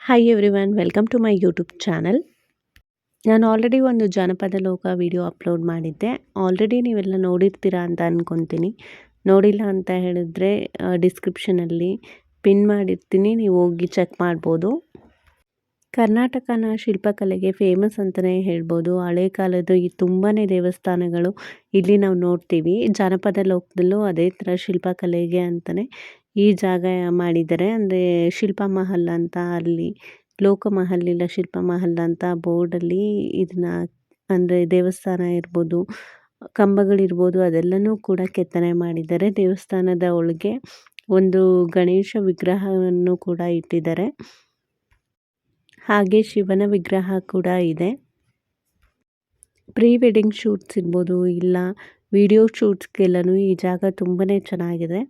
Hi everyone, welcome to my YouTube channel. ನಾನು already ಒಂದು ಜಾನಪದ ಲೋಕ ವಿಡಿಯೋ ಅಪ್ಲೋಡ್ ಮಾಡಿದ್ದೆ. ಆಲ್ರೆಡಿ ನೀವೆಲ್ಲ ನೋಡಿರ್ತೀರಾ ಅಂತ ಅಂದ್ಕೊತೀನಿ. ನೋಡಿಲ್ಲ ಅಂತ ಹೇಳಿದ್ರೆ ಡಿಸ್ಕ್ರಿಪ್ಷನಲ್ಲಿ ಪಿನ್ ಮಾಡಿರ್ತೀನಿ, ನೀವು ಹೋಗಿ ಚೆಕ್ ಮಾಡ್ಬೋದು. ಕರ್ನಾಟಕನ ಶಿಲ್ಪಕಲೆಗೆ ಫೇಮಸ್ ಅಂತಲೇ ಹೇಳ್ಬೋದು. ಹಳೆ ಕಾಲದ ತುಂಬಾ ದೇವಸ್ಥಾನಗಳು ಇಲ್ಲಿ ನಾವು ನೋಡ್ತೀವಿ. ಜಾನಪದ ಲೋಕದಲ್ಲೂ ಅದೇ ಥರ ಶಿಲ್ಪಕಲೆಗೆ ಅಂತಲೇ ಈ ಜಾಗ ಮಾಡಿದ್ದಾರೆ. ಅಂದರೆ ಶಿಲ್ಪ ಮಹಲ್ ಅಂತ, ಅಲ್ಲಿ ಲೋಕಮಹಲ್ ಇಲ್ಲ ಶಿಲ್ಪ ಮಹಲ್ ಅಂತ ಬೋರ್ಡಲ್ಲಿ ಇದನ್ನ, ಅಂದರೆ ದೇವಸ್ಥಾನ ಇರ್ಬೋದು, ಕಂಬಗಳಿರ್ಬೋದು, ಅದೆಲ್ಲನೂ ಕೂಡ ಕೆತ್ತನೆ ಮಾಡಿದ್ದಾರೆ. ದೇವಸ್ಥಾನದ ಒಳಗೆ ಒಂದು ಗಣೇಶ ವಿಗ್ರಹವನ್ನು ಕೂಡ ಇಟ್ಟಿದ್ದಾರೆ. ಹಾಗೆ ಶಿವನ ವಿಗ್ರಹ ಕೂಡ ಇದೆ. ಪ್ರೀ ವೆಡ್ಡಿಂಗ್ ಶೂಟ್ಸ್ ಇರ್ಬೋದು, ಇಲ್ಲ ವಿಡಿಯೋ ಶೂಟ್ಸ್ಗೆಲ್ಲನೂ ಈ ಜಾಗ ತುಂಬಾ ಚೆನ್ನಾಗಿದೆ.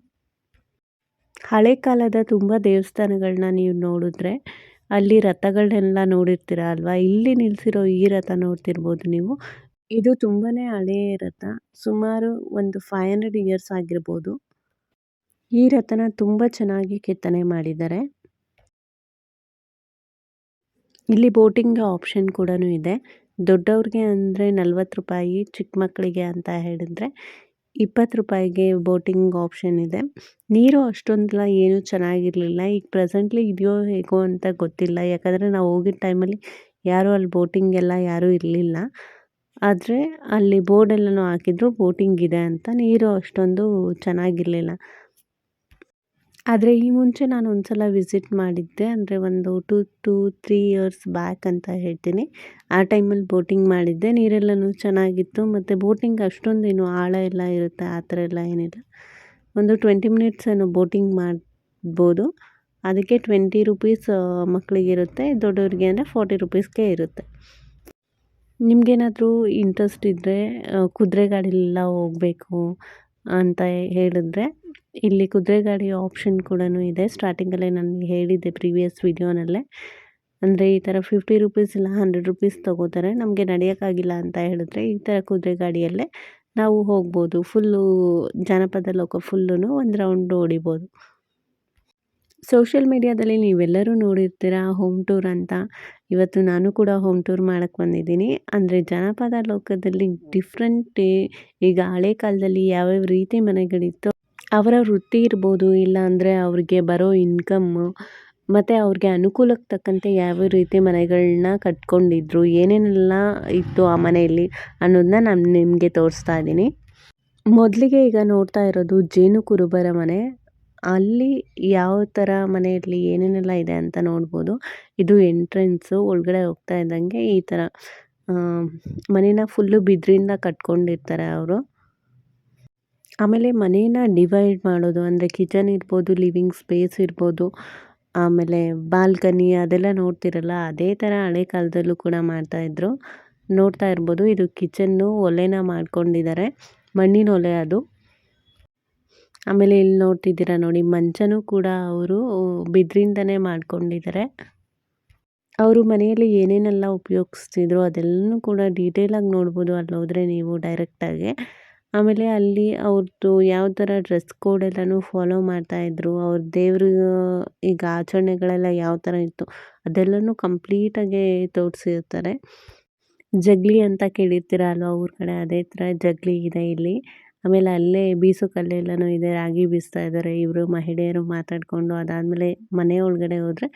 ಹಳೆ ಕಾಲದ ತುಂಬ ದೇವಸ್ಥಾನಗಳನ್ನ ನೀವು ನೋಡಿದ್ರೆ ಅಲ್ಲಿ ರಥಗಳನ್ನೆಲ್ಲ ನೋಡಿರ್ತೀರ ಅಲ್ವಾ. ಇಲ್ಲಿ ನಿಲ್ಲಿಸಿರೋ ಈ ರಥ ನೋಡ್ತಿರ್ಬೋದು ನೀವು. ಇದು ತುಂಬಾ ಹಳೆಯ ರಥ, ಸುಮಾರು ಒಂದು 500 ಇಯರ್ಸ್ ಆಗಿರ್ಬೋದು. ಈ ರಥನ ತುಂಬ ಚೆನ್ನಾಗಿ ಕೆತ್ತನೆ ಮಾಡಿದ್ದಾರೆ. ಇಲ್ಲಿ ಬೋಟಿಂಗ್ ಆಪ್ಷನ್ ಕೂಡ ಇದೆ. ದೊಡ್ಡವ್ರಿಗೆ ಅಂದರೆ 40 ರೂಪಾಯಿ, ಚಿಕ್ಕ ಮಕ್ಕಳಿಗೆ ಅಂತ ಹೇಳಿದ್ರೆ 20 ರೂಪಾಯಿಗೆ ಬೋಟಿಂಗ್ ಆಪ್ಷನ್ ಇದೆ. ನೀರು ಅಷ್ಟೊಂದೆಲ್ಲ ಏನೂ ಚೆನ್ನಾಗಿರಲಿಲ್ಲ. ಈಗ ಪ್ರೆಸೆಂಟ್ಲಿ ಇದೆಯೋ ಹೇಗೋ ಅಂತ ಗೊತ್ತಿಲ್ಲ, ಯಾಕಂದರೆ ನಾವು ಹೋಗಿದ್ದ ಟೈಮಲ್ಲಿ ಯಾರೂ ಅಲ್ಲಿ ಬೋಟಿಂಗ್ ಎಲ್ಲ ಯಾರೂ ಇರಲಿಲ್ಲ. ಆದರೆ ಅಲ್ಲಿ ಬೋರ್ಡೆಲ್ಲನೂ ಹಾಕಿದ್ರು ಬೋಟಿಂಗ್ ಇದೆ ಅಂತ. ನೀರು ಅಷ್ಟೊಂದು ಚೆನ್ನಾಗಿರಲಿಲ್ಲ. ಆದರೆ ಈ ಮುಂಚೆ ನಾನು ಒಂದು ಸಲ ವಿಸಿಟ್ ಮಾಡಿದ್ದೆ, ಅಂದರೆ ಒಂದು 2-3 ಇಯರ್ಸ್ ಬ್ಯಾಕ್ ಅಂತ ಹೇಳ್ತೀನಿ. ಆ ಟೈಮಲ್ಲಿ ಬೋಟಿಂಗ್ ಮಾಡಿದ್ದೆ. ನೀರೆಲ್ಲನೂ ಚೆನ್ನಾಗಿತ್ತು. ಮತ್ತು ಬೋಟಿಂಗ್ ಅಷ್ಟೊಂದೇನು ಆಳ ಎಲ್ಲ ಇರುತ್ತೆ ಆ ಥರ ಎಲ್ಲ ಏನಿಲ್ಲ. ಒಂದು 20 ಮಿನಿಟ್ಸ್ ಏನೋ ಬೋಟಿಂಗ್ ಮಾಡ್ಬೋದು. ಅದಕ್ಕೆ 20 ರುಪೀಸ್ ಮಕ್ಕಳಿಗಿರುತ್ತೆ, ದೊಡ್ಡವ್ರಿಗೆ ಅಂದರೆ 40 ರುಪೀಸ್ಗೆ ಇರುತ್ತೆ. ನಿಮಗೇನಾದರೂ ಇಂಟ್ರೆಸ್ಟ್ ಇದ್ದರೆ ಕುದುರೆ ಗಾಡಿಲೆಲ್ಲ ಹೋಗಬೇಕು ಅಂತ ಹೇಳಿದ್ರೆ ಇಲ್ಲಿ ಕುದುರೆ ಗಾಡಿ ಆಪ್ಷನ್ ಕೂಡ ಇದೆ. ಸ್ಟಾರ್ಟಿಂಗಲ್ಲೇ ನಾನು ಹೇಳಿದ್ದೆ ಪ್ರೀವಿಯಸ್ ವಿಡಿಯೋನಲ್ಲೇ. ಅಂದರೆ ಈ ಥರ 50 ರುಪೀಸ್ ಇಲ್ಲ 100 ರುಪೀಸ್ ತೊಗೋತಾರೆ. ನಮಗೆ ನಡೆಯೋಕ್ಕಾಗಿಲ್ಲ ಅಂತ ಹೇಳಿದ್ರೆ ಈ ಥರ ಕುದುರೆ ಗಾಡಿಯಲ್ಲೇ ನಾವು ಹೋಗ್ಬೋದು. ಫುಲ್ಲು ಜಾನಪದ ಲೋಕ ಫುಲ್ಲೂ ಒಂದು ರೌಂಡ್ ಹೊಡಿಬೋದು. ಸೋಷಿಯಲ್ ಮೀಡಿಯಾದಲ್ಲಿ ನೀವೆಲ್ಲರೂ ನೋಡಿರ್ತೀರ ಹೋಮ್ ಟೂರ್ ಅಂತ. ಇವತ್ತು ನಾನು ಕೂಡ ಹೋಮ್ ಟೂರ್ ಮಾಡೋಕ್ಕೆ ಬಂದಿದ್ದೀನಿ. ಅಂದರೆ ಜಾನಪದ ಲೋಕದಲ್ಲಿ ಡಿಫ್ರೆಂಟ್, ಈಗ ಹಳೆ ಕಾಲದಲ್ಲಿ ಯಾವ್ಯಾವ ರೀತಿ ಮನೆಗಳಿತ್ತು, ಅವರ ವೃತ್ತಿ ಇರ್ಬೋದು, ಇಲ್ಲ ಅಂದರೆ ಅವ್ರಿಗೆ ಬರೋ ಇನ್ಕಮ್ಮು, ಮತ್ತು ಅವ್ರಿಗೆ ಅನುಕೂಲಕ್ಕೆ ತಕ್ಕಂತೆ ಯಾವ ರೀತಿ ಮನೆಗಳನ್ನ ಕಟ್ಕೊಂಡಿದ್ರು, ಏನೇನೆಲ್ಲ ಇತ್ತು ಆ ಮನೆಯಲ್ಲಿ ಅನ್ನೋದನ್ನ ನಾನು ನಿಮಗೆ ತೋರಿಸ್ತಾ ಇದ್ದೀನಿ. ಮೊದಲಿಗೆ ಈಗ ನೋಡ್ತಾ ಇರೋದು ಜೇನು ಕುರುಬರ ಮನೆ. ಅಲ್ಲಿ ಯಾವ ಥರ ಮನೆಯಲ್ಲಿ ಏನೇನೆಲ್ಲ ಇದೆ ಅಂತ ನೋಡ್ಬೋದು. ಇದು ಎಂಟ್ರೆನ್ಸು. ಒಳಗಡೆ ಹೋಗ್ತಾ ಇದ್ದಂಗೆ ಈ ಥರ ಮನೇನ ಫುಲ್ಲು ಬಿದಿರಿಂದ ಕಟ್ಕೊಂಡಿರ್ತಾರೆ ಅವರು. ಆಮೇಲೆ ಮನೇನ ಡಿವೈಡ್ ಮಾಡೋದು, ಅಂದರೆ ಕಿಚನ್ ಇರ್ಬೋದು, ಲಿವಿಂಗ್ ಸ್ಪೇಸ್ ಇರ್ಬೋದು, ಆಮೇಲೆ ಬಾಲ್ಕನಿ ಅದೆಲ್ಲ ನೋಡ್ತಿರಲ್ಲ, ಅದೇ ಥರ ಹಳೆ ಕಾಲದಲ್ಲೂ ಕೂಡ ಮಾಡ್ತಾಯಿದ್ರು. ನೋಡ್ತಾ ಇರ್ಬೋದು, ಇದು ಕಿಚನ್ನು. ಒಲೆನ ಮಾಡ್ಕೊಂಡಿದ್ದಾರೆ, ಮಣ್ಣಿನ ಒಲೆ ಅದು. ಆಮೇಲೆ ಇಲ್ಲಿ ನೋಡ್ತಿದ್ದೀರಾ ನೋಡಿ, ಮಂಚನೂ ಕೂಡ ಅವರು ಬಿದಿರಿಂದನೇ ಮಾಡ್ಕೊಂಡಿದ್ದಾರೆ. ಅವರು ಮನೆಯಲ್ಲಿ ಏನೇನೆಲ್ಲ ಉಪಯೋಗಿಸ್ತಿದ್ರು ಅದೆಲ್ಲನೂ ಕೂಡ ಡೀಟೇಲಾಗಿ ನೋಡ್ಬೋದು ಅಲ್ಲಿ ಹೋದರೆ ನೀವು ಡೈರೆಕ್ಟಾಗಿ. ಆಮೇಲೆ ಅಲ್ಲಿ ಅವ್ರದ್ದು ಯಾವ ಥರ ಡ್ರೆಸ್ ಕೋಡ್ ಎಲ್ಲನೂ ಫಾಲೋ ಮಾಡ್ತಾಯಿದ್ರು. ಅವ್ರ ದೇವ್ರ ಈಗ ಆಚರಣೆಗಳೆಲ್ಲ ಯಾವ ಥರ ಇತ್ತು ಅದೆಲ್ಲನೂ ಕಂಪ್ಲೀಟಾಗಿ ತೋರಿಸಿರ್ತಾರೆ. ಜಗ್ಲಿ ಅಂತ ಕೇಳಿರ್ತೀರ ಅಲ್ವಾ ಊರ ಕಡೆ, ಅದೇ ಥರ ಜಗ್ಲಿ ಇದೆ ಇಲ್ಲಿ. ಆಮೇಲೆ ಅಲ್ಲೇ ಬೀಸೋ ಕಲ್ಲೆಲ್ಲನೂ ಇದೆ, ರಾಗಿ ಬೀಸ್ತಾ ಇದ್ದಾರೆ ಇವರು ಮಹಿಳೆಯರು ಮಾತಾಡಿಕೊಂಡು. ಅದಾದಮೇಲೆ ಮನೆ ಒಳಗಡೆ ಹೋದರೆ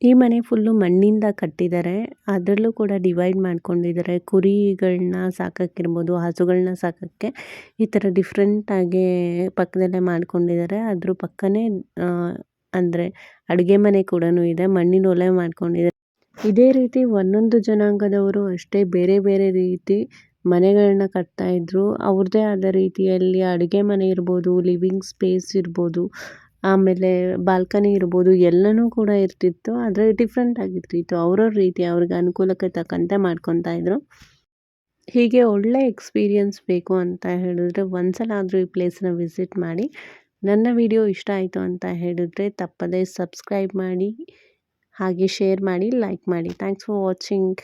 ಈ ಮನೆ ಫುಲ್ಲು ಮಣ್ಣಿಂದ ಕಟ್ಟಿದ್ದಾರೆ. ಅದರಲ್ಲೂ ಕೂಡ ಡಿವೈಡ್ ಮಾಡ್ಕೊಂಡಿದ್ದಾರೆ. ಕುರಿಗಳನ್ನ ಸಾಕೋಕ್ಕಿರ್ಬೋದು, ಹಸುಗಳನ್ನ ಸಾಕೋಕ್ಕೆ ಈ ಥರ ಡಿಫ್ರೆಂಟಾಗಿ ಪಕ್ಕದಲ್ಲೇ ಮಾಡ್ಕೊಂಡಿದ್ದಾರೆ. ಅದ್ರ ಪಕ್ಕನೇ ಅಂದರೆ ಅಡುಗೆ ಮನೆ ಕೂಡ ಇದೆ, ಮಣ್ಣಿನ ಒಲೆ ಮಾಡ್ಕೊಂಡಿದ್ದಾರೆ. ಇದೇ ರೀತಿ ಒಂದೊಂದು ಜನಾಂಗದವರು ಅಷ್ಟೇ ಬೇರೆ ಬೇರೆ ರೀತಿ ಮನೆಗಳನ್ನ ಕಟ್ತಾಯಿದ್ರು. ಅವ್ರದ್ದೇ ಆದ ರೀತಿಯಲ್ಲಿ ಅಡುಗೆ ಮನೆ ಇರ್ಬೋದು, ಲಿವಿಂಗ್ ಸ್ಪೇಸ್ ಇರ್ಬೋದು, ಆಮೇಲೆ ಬಾಲ್ಕನಿ ಇರ್ಬೋದು, ಎಲ್ಲನೂ ಕೂಡ ಇರ್ತಿತ್ತು. ಆದರೆ ಡಿಫ್ರೆಂಟ್ ಆಗಿರ್ತಿತ್ತು. ಅವ್ರವ್ರ ರೀತಿ ಅವ್ರಿಗೆ ಅನುಕೂಲಕ್ಕೆ ತಕ್ಕಂತೆ ಮಾಡ್ಕೊತಾ ಇದ್ರು. ಹೀಗೆ ಒಳ್ಳೆ ಎಕ್ಸ್ಪೀರಿಯನ್ಸ್ ಬೇಕು ಅಂತ ಹೇಳಿದ್ರೆ ಒಂದ್ಸಲ ಆದರೂ ಈ ಪ್ಲೇಸ್ನ ವಿಸಿಟ್ ಮಾಡಿ. ನನ್ನ ವಿಡಿಯೋ ಇಷ್ಟ ಆಯಿತು ಅಂತ ಹೇಳಿದ್ರೆ ತಪ್ಪದೇ ಸಬ್ಸ್ಕ್ರೈಬ್ ಮಾಡಿ, ಹಾಗೆ ಶೇರ್ ಮಾಡಿ, ಲೈಕ್ ಮಾಡಿ. Thanks for watching.